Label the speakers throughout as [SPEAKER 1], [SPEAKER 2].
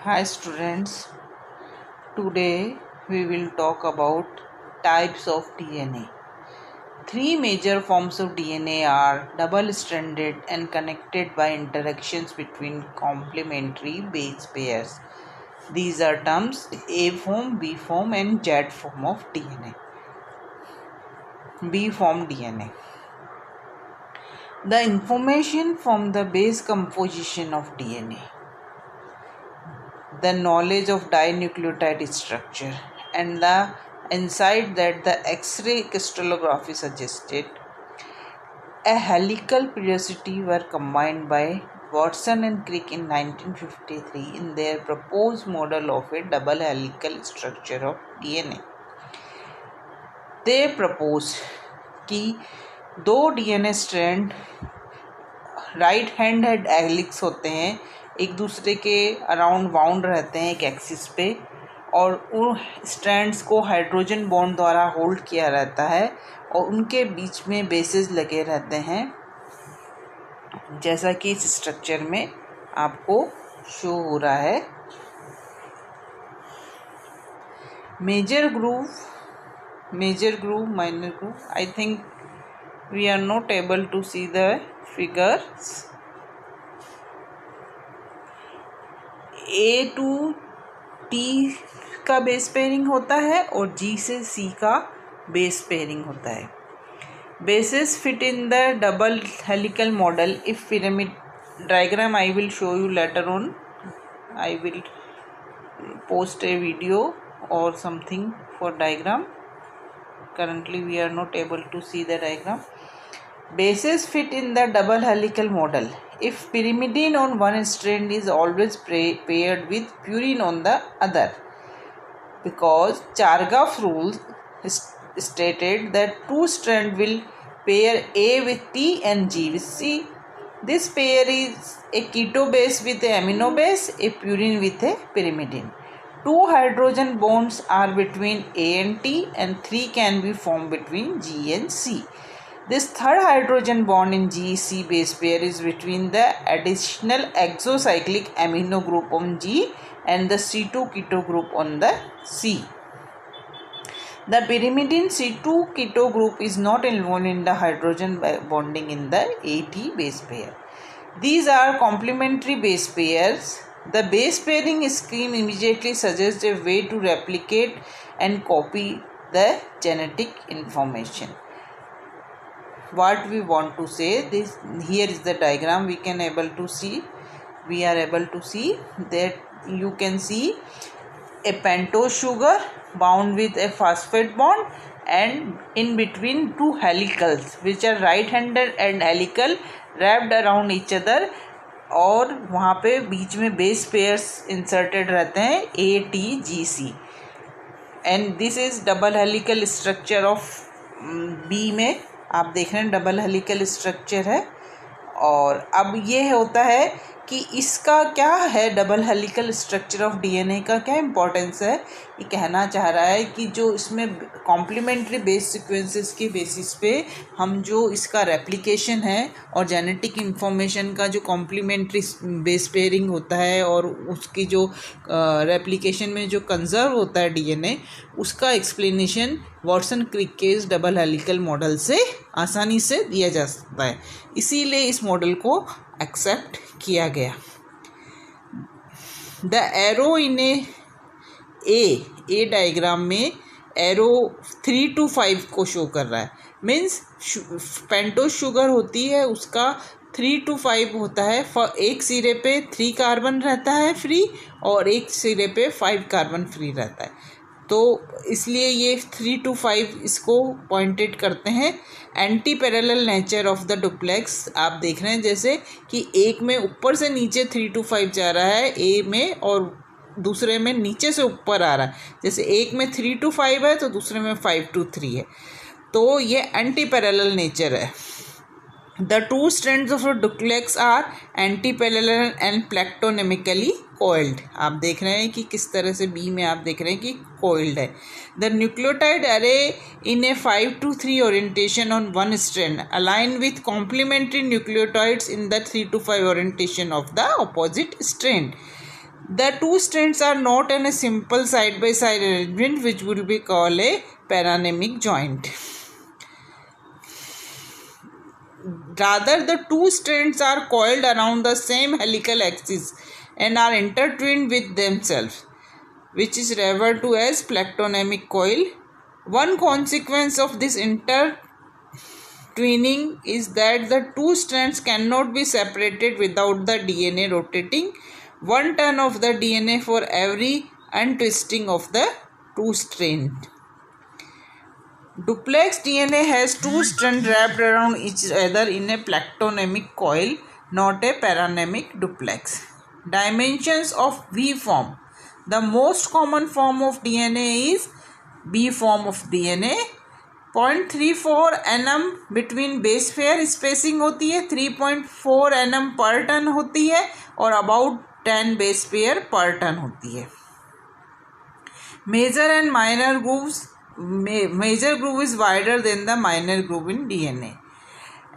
[SPEAKER 1] Hi students, today we will talk about types of DNA. Three major forms of DNA are double-stranded and connected by interactions between complementary base pairs. These are terms A form, B form and Z form of DNA. B form DNA. The information from the base composition of DNA, the knowledge of dinucleotide structure, and the insight that the X-ray crystallography suggested a helical periodicity were combined by Watson and Crick in 1953 in their proposed model of a double helical structure of DNA. They proposed कि दो DNA strand right hand helix होते हैं, एक दूसरे के around bound रहते हैं एक एक्सिस पे, और उन स्ट्रैंड्स को हाइड्रोजन बॉन्ड द्वारा होल्ड किया रहता है और उनके बीच में बेसेस लगे रहते हैं, जैसा कि इस स्ट्रक्चर में आपको शो हो रहा है. Major groove, minor groove. I think we are not able to see the figures. A to T का बेस पेयरिंग होता है और G से C का बेस पेयरिंग होता है. Bases fit in the double helical model if pyramid diagram I will show you later on. I will post a video or something for diagram. Currently we are not able to see the diagram. Bases fit in the double helical model if pyrimidine on one strand is always paired with purine on the other, because Chargaff rule stated that two strands will pair A with T and G with C. This pair is a keto base with a amino base, a purine with a pyrimidine. Two hydrogen bonds are between A and T and three can be formed between G and C. This third hydrogen bond in G-C base pair is between the additional exocyclic amino group on G and the C2 keto group on the C. The pyrimidine C2 keto group is not involved in the hydrogen bonding in the AT base pair. These are complementary base pairs. The base pairing scheme immediately suggests a way to replicate and copy the genetic information. What we want to say, this here is the diagram. We are able to see that you can see a pentose sugar bound with a phosphate bond and in between two helicals which are right handed and helical wrapped around each other, और वहाँ पे बीच में base pairs inserted रहते हैं ATGC. And this is double helical structure of B में आप देख रहे हैं डबल हेलिकल स्ट्रक्चर है. और अब ये होता है कि इसका क्या है, double helical structure of DNA का क्या इम्पोर्टेंस है. ये कहना चाह रहा है कि जो इसमें कॉम्प्लीमेंट्री बेस सीक्वेंसेस के बेसिस पे हम जो इसका रेप्लिकेशन है और जेनेटिक इंफॉर्मेशन का जो कॉम्प्लीमेंट्री बेस पेयरिंग होता है और उसकी जो रेप्लिकेशन में जो कंजर्व होता है डीएनए, उसका एक्सप्लेनेशन वॉटसन क्रिक के इस डबल हेलिकल मॉडल से आसानी से दिया जा सकता है. इसीलिए इस मॉडल को एक्सेप्ट किया गया. The arrow in A diagram में एरो 3 to 5 को शो कर रहा है. मीन्स पेंटोज शुगर होती है, उसका 3 to 5 होता है. एक सिरे पे 3 कार्बन रहता है फ्री और एक सिरे पे 5 कार्बन फ्री रहता है. तो इसलिए ये 3 to 5 इसको पॉइंटेड करते हैं. Anti parallel nature of the duplex आप देख रहे हैं, जैसे कि एक में ऊपर से नीचे 3 to 5 जा रहा है ए में और दूसरे में नीचे से ऊपर आ रहा है. जैसे एक में 3 to 5 है तो दूसरे में 5 to 3 है. तो ये एंटी पैरेलल नेचर है. The two strands of a duplex are antiparallel and प्लेक्टोनेमिकली coiled. आप देख रहे हैं कि किस तरह से बी में आप देख रहे हैं कि coiled है. The nucleotide array in a 5 to 3 orientation on one strand align with complementary nucleotides in the 3 to 5 orientation of the opposite strand. The two strands are not in a simple side-by-side arrangement, which will be called a paranemic joint. Rather, the two strands are coiled around the same helical axis and are intertwined with themselves, which is referred to as plectronemic coil. One consequence of this intertwining is that the two strands cannot be separated without the DNA rotating one turn of the DNA for every untwisting of the two strands. Duplex DNA has two strands wrapped around each other in a plectronemic coil, not a paranemic duplex. Dimensions of V form. The most common form of DNA is B form of DNA. 0.34 nm between base pair spacing होती है, 3.4 nm per turn होती है और about 10 base pair per turn होती है. Major and minor grooves. Major groove is wider than the minor groove in DNA,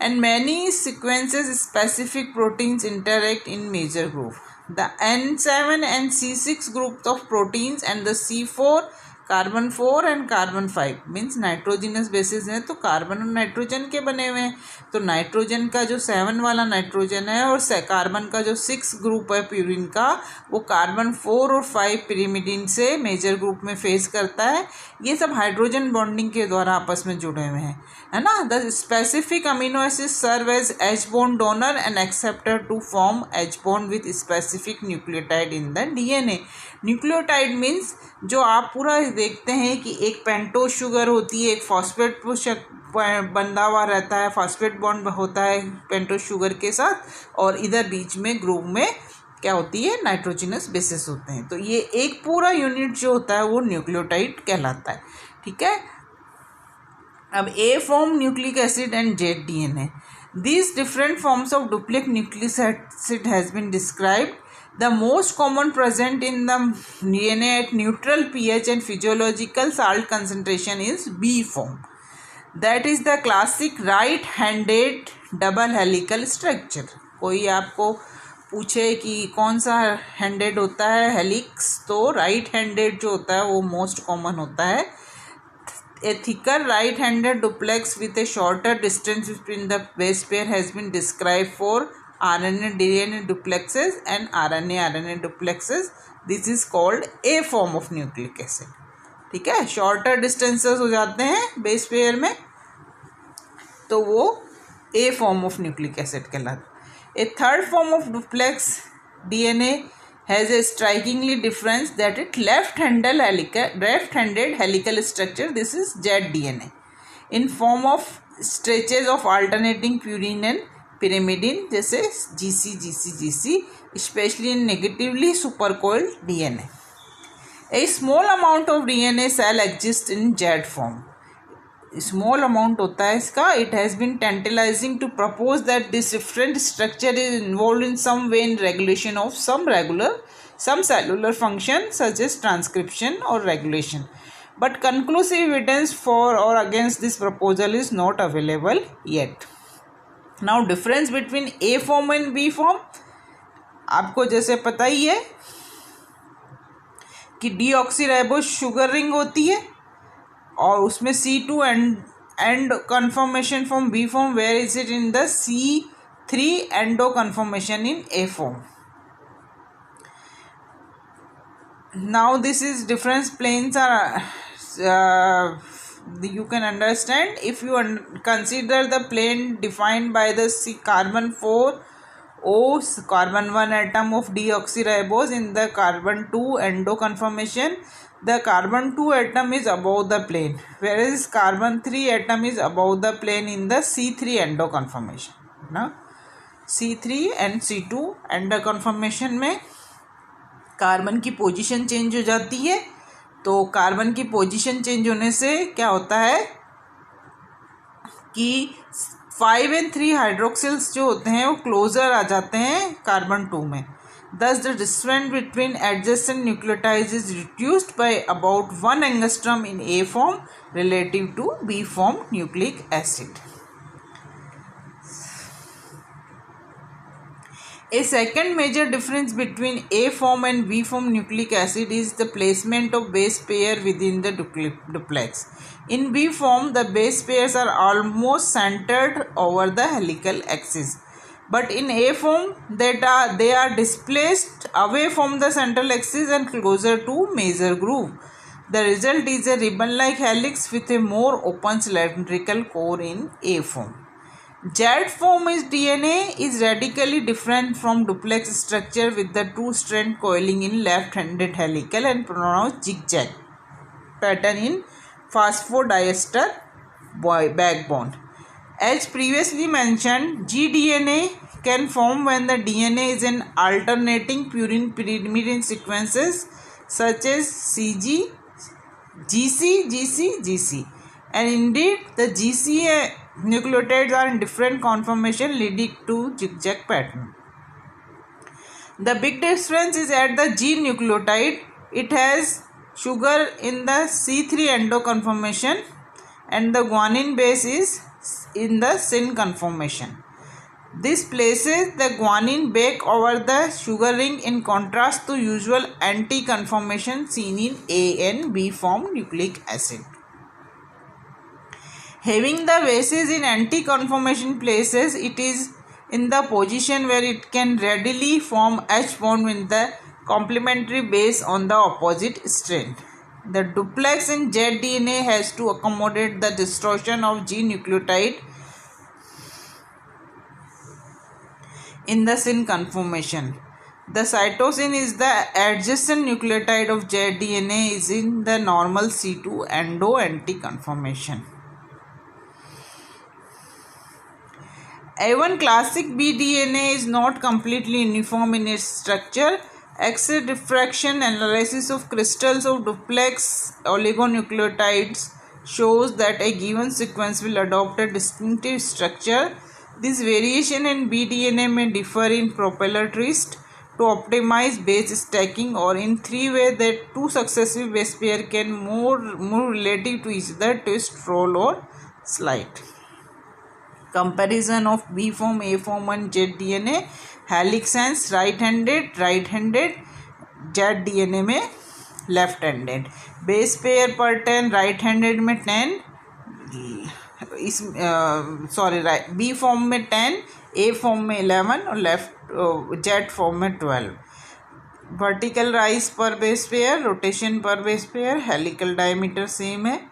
[SPEAKER 1] and many sequences specific proteins interact in major groove. The N7 and C6 groups of proteins and the C4, carbon 4 and carbon 5 means nitrogenous basis हैं, तो carbon और nitrogen के बने हुए हैं. तो nitrogen का जो 7 वाला नाइट्रोजन है और कार्बन का जो 6 ग्रुप है प्यूरिन का, वो कार्बन 4 और 5 पिरिमिडिन से मेजर ग्रुप में फेस करता है. ये सब हाइड्रोजन बॉन्डिंग के द्वारा आपस में जुड़े हुए हैं, है ना. The specific amino acid serve as H bond donor and acceptor to form H bond with specific nucleotide in the DNA. Nucleotide means जो आप पूरा देखते हैं कि एक पेंटोज शुगर होती है, एक फॉस्फेट बंधा हुआ रहता है, फॉस्फेट बॉन्ड होता है पेंटोज शुगर के साथ, और इधर बीच में ग्रुप में क्या होती है, नाइट्रोजिनस बेसिस होते हैं. तो ये एक पूरा यूनिट जो होता है वो न्यूक्लियोटाइड कहलाता है. ठीक है. अब A form nucleic acid and Z DNA. These different forms of duplex nucleic acid has been described. The most common present in the DNA at neutral pH and physiological salt concentration is B form. That is the classic right-handed double helical structure. कोई आपको पूछे कि कौन सा handed होता है helix, तो right handed जो होता है वो मोस्ट कॉमन होता है. A thicker right-handed duplex with a shorter distance between the base pair has been described for RNA-DNA duplexes and RNA-RNA duplexes. This is called A form of nucleic acid. ठीक है. shorter distances हो जाते हैं base pair में, तो वो A form of nucleic acid कहलाता है. A third form of duplex DNA has a strikingly difference that it left-handed helical structure. This is Z DNA in form of stretches of alternating purine and pyrimidine, जैसे GC, especially in negatively supercoiled DNA. A small amount of DNA cell exists in Z form. Small amount होता है इसका. It has been tantalizing to propose that this different structure is involved in some way in regulation of some cellular function such as transcription or regulation. But conclusive evidence for or against this proposal is not available yet. Now difference between A form and B form, आपको जैसे पता ही है कि deoxyribose sugar ring होती है और उसमें C2 and conformation form B form, where is it in the C3 endo conformation in A form. Now this is difference planes are you can understand if you consider the plane defined by the carbon 4O carbon 1 atom of deoxyribose in the carbon 2 endo conformation. The carbon 2 atom is above the plane, whereas carbon 3 atom is above the plane in the C3 endo conformation. Now C3 and C2 endo conformation में carbon की position change हो जाती है. तो carbon की position change होने से क्या होता है कि 5 and 3 हाइड्रोक्सिल्स जो होते हैं वो क्लोजर आ जाते हैं कार्बन 2 में. Thus the distance between adjacent nucleotides is reduced by about 1 angstrom in A form relative to B form nucleic acid. A second major difference between A form and B form nucleic acid is the placement of base pair within the duplex. In B form, the base pairs are almost centered over the helical axis, but in A form, they are displaced away from the central axis and closer to major groove. The result is a ribbon-like helix with a more open cylindrical core in A form. Z form DNA is radically different from duplex structure with the two strands coiling in left-handed helical and pronounced zigzag pattern in phosphodiester backbone. As previously mentioned, gDNA can form when the DNA is in alternating purine pyrimidine sequences such as CG, GC, GC, GC. And indeed, the GC nucleotides are in different conformation leading to zigzag pattern. The big difference is at the G nucleotide. It has sugar in the C3 endo conformation and the guanine base is in the syn conformation. This places the guanine back over the sugar ring in contrast to usual anti-conformation seen in A and B form nucleic acid. Having the bases in anti-conformation places it is in the position where it can readily form H bond with the complementary base on the opposite strand. The duplex in zDNA has to accommodate the distortion of G nucleotide in the syn conformation. The cytosine is the adjacent nucleotide of zDNA is in the normal C2 endo anti-conformation. Even classic bDNA is not completely uniform in its structure. X-ray diffraction analysis of crystals of duplex oligonucleotides shows that a given sequence will adopt a distinctive structure. This variation in bDNA may differ in propeller twist to optimize base stacking or in three ways that two successive base pair can move relative to each other, twist, roll or slide. Comparison of B form, A form and zDNA. Helix sense right handed zDNA में left handed. Base pair पर 10 right handed में 10 इस B form में 10, ए form में 11 और left Z form में 12. Vertical rise पर base pair, rotation पर base pair, helical diameter same है.